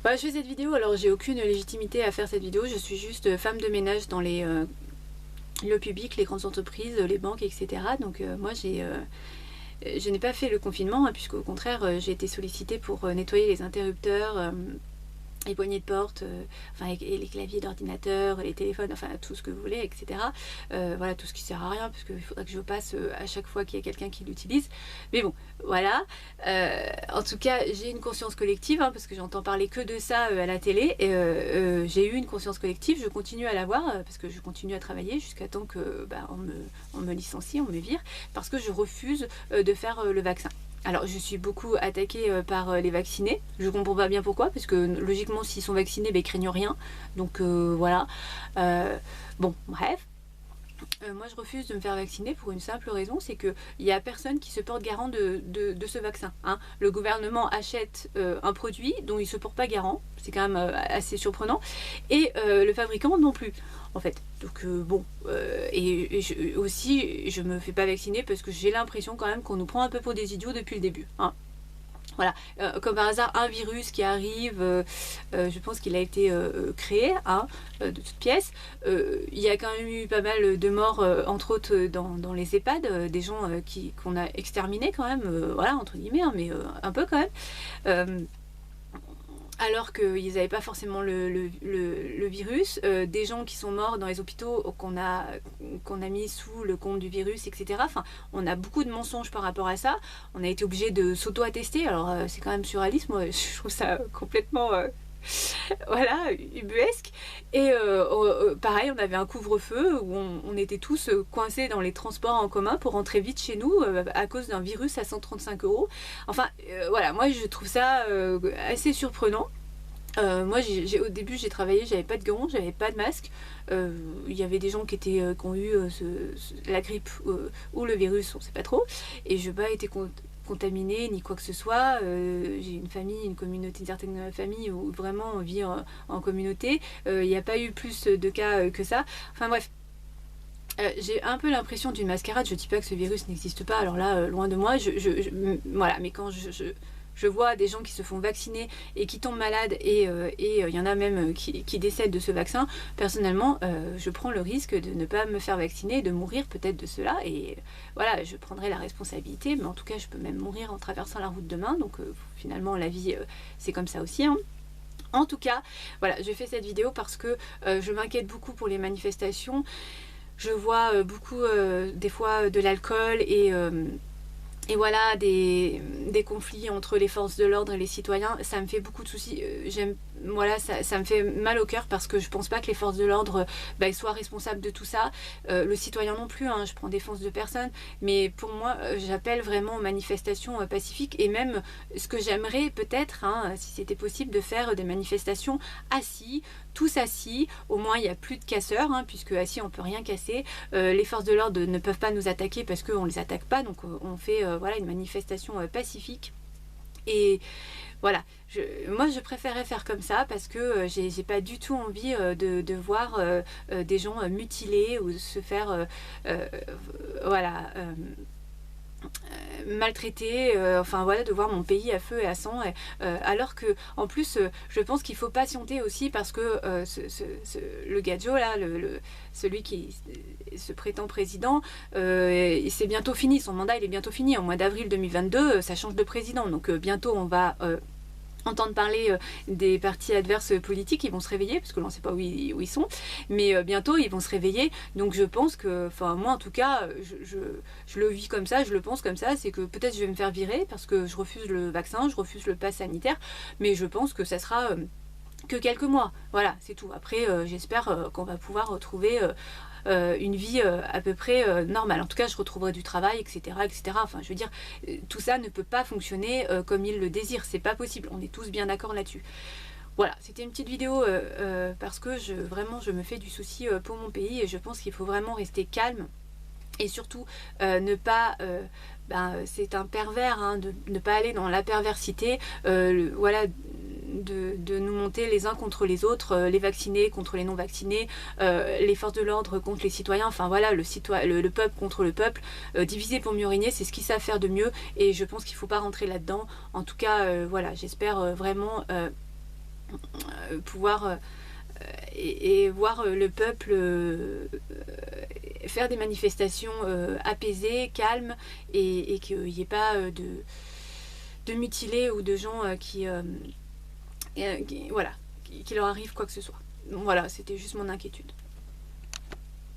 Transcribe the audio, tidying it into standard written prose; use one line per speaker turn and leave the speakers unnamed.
Bah, je fais cette vidéo, alors j'ai aucune légitimité à faire cette vidéo, je suis juste femme de ménage dans le public, les grandes entreprises, les banques, etc. Donc moi je n'ai pas fait le confinement, hein, puisqu'au contraire j'ai été sollicitée pour nettoyer les interrupteurs, les poignées de porte, enfin et les claviers d'ordinateur, les téléphones, enfin tout ce que vous voulez, etc. Voilà, tout ce qui sert à rien, parce qu'il faudra que je passe à chaque fois qu'il y a quelqu'un qui l'utilise. Mais bon, voilà. En tout cas, j'ai une conscience collective, hein, parce que j'entends parler que de ça à la télé. Et j'ai eu une conscience collective, je continue à l'avoir, parce que je continue à travailler jusqu'à temps que on me licencie, on me vire, parce que je refuse de faire le vaccin. Alors je suis beaucoup attaquée par les vaccinés, je comprends pas bien pourquoi, parce que logiquement s'ils sont vaccinés, ils craignent rien, donc voilà. Bon, bref. Moi je refuse de me faire vacciner pour une simple raison, c'est qu'il n'y a personne qui se porte garant de ce vaccin, hein. Le gouvernement achète un produit dont il ne se porte pas garant, c'est quand même assez surprenant, et le fabricant non plus, en fait. Donc bon, aussi je me fais pas vacciner parce que j'ai l'impression quand même qu'on nous prend un peu pour des idiots depuis le début, hein. Voilà, comme par hasard, un virus qui arrive, je pense qu'il a été créé, hein, de toutes pièces. Il y a quand même eu pas mal de morts, entre autres dans les EHPAD, des gens qu'on a exterminés quand même, voilà, entre guillemets, hein, mais un peu quand même. Alors qu'ils n'avaient pas forcément le virus, des gens qui sont morts dans les hôpitaux qu'on a mis sous le compte du virus, etc. Enfin, on a beaucoup de mensonges par rapport à ça. On a été obligé de s'auto-attester. Alors, c'est quand même surréaliste. Moi, je trouve ça complètement voilà, ubuesque. Et pareil, on avait un couvre-feu où on était tous coincés dans les transports en commun pour rentrer vite chez nous à cause d'un virus à 135 €. Enfin, voilà, moi je trouve ça assez surprenant. Moi au début j'ai travaillé, j'avais pas de gants, j'avais pas de masque. Il y avait des gens qui ont eu la grippe ou le virus, on sait pas trop, et je n'ai pas été contaminée ni quoi que ce soit. J'ai une famille, une communauté, une certaine famille où vraiment on vit en communauté. Il n'y a pas eu plus de cas que ça. Enfin bref. J'ai un peu l'impression d'une mascarade. Je dis pas que ce virus n'existe pas, alors là, loin de moi. Voilà, mais quand je vois des gens qui se font vacciner et qui tombent malades, et il y en a même qui décèdent de ce vaccin, personnellement, je prends le risque de ne pas me faire vacciner et de mourir peut-être de cela. Et voilà, je prendrai la responsabilité, mais en tout cas, je peux même mourir en traversant la route demain. Donc finalement, la vie, c'est comme ça aussi, hein. En tout cas, voilà, je fais cette vidéo parce que je m'inquiète beaucoup pour les manifestations. Je vois beaucoup des fois de l'alcool et voilà, des conflits entre les forces de l'ordre et les citoyens. Ça me fait beaucoup de soucis. Voilà, ça me fait mal au cœur parce que je pense pas que les forces de l'ordre soient responsables de tout ça. Le citoyen non plus, hein, je prends défense de personne. Mais pour moi, j'appelle vraiment aux manifestations pacifiques. Et même ce que j'aimerais peut-être, hein, si c'était possible, de faire des manifestations assis, tous assis. Au moins, il n'y a plus de casseurs, hein, puisque assis, on peut rien casser. Les forces de l'ordre ne peuvent pas nous attaquer parce qu'on les attaque pas. Donc on fait voilà, une manifestation pacifique. Et voilà, moi je préférais faire comme ça parce que j'ai pas du tout envie de voir des gens mutilés ou se faire voilà, maltraité, enfin voilà, de voir mon pays à feu et à sang, alors que en plus je pense qu'il faut patienter aussi parce que le Gadjo là, celui qui se prétend président, c'est bientôt fini, son mandat il est bientôt fini, en mois d'avril 2022 ça change de président, donc bientôt on va entendre parler des partis adverses politiques. Ils vont se réveiller, parce que l'on ne sait pas où ils sont, mais bientôt ils vont se réveiller. Donc je pense que, enfin moi en tout cas, je le vis comme ça, je le pense comme ça, c'est que peut-être je vais me faire virer parce que je refuse le vaccin, je refuse le pass sanitaire, mais je pense que ça sera que quelques mois. Voilà, c'est tout. Après, j'espère qu'on va pouvoir retrouver une vie à peu près normale. En tout cas, je retrouverai du travail, etc., etc. Enfin, je veux dire, tout ça ne peut pas fonctionner comme il le désire. C'est pas possible. On est tous bien d'accord là-dessus. Voilà, c'était une petite vidéo parce que vraiment, je me fais du souci pour mon pays et je pense qu'il faut vraiment rester calme et surtout ne pas... c'est un pervers, hein, de ne pas aller dans la perversité. Voilà, de nous monter les uns contre les autres, les vaccinés contre les non vaccinés, les forces de l'ordre contre les citoyens, enfin voilà, le peuple contre le peuple, diviser pour mieux régner, c'est ce qu'ils savent faire de mieux et je pense qu'il ne faut pas rentrer là-dedans. En tout cas, voilà, j'espère vraiment pouvoir et voir le peuple faire des manifestations apaisées, calmes, et qu'il n'y ait pas de mutilés ou de gens voilà, qu'il leur arrive quoi que ce soit. Donc voilà, c'était juste mon inquiétude.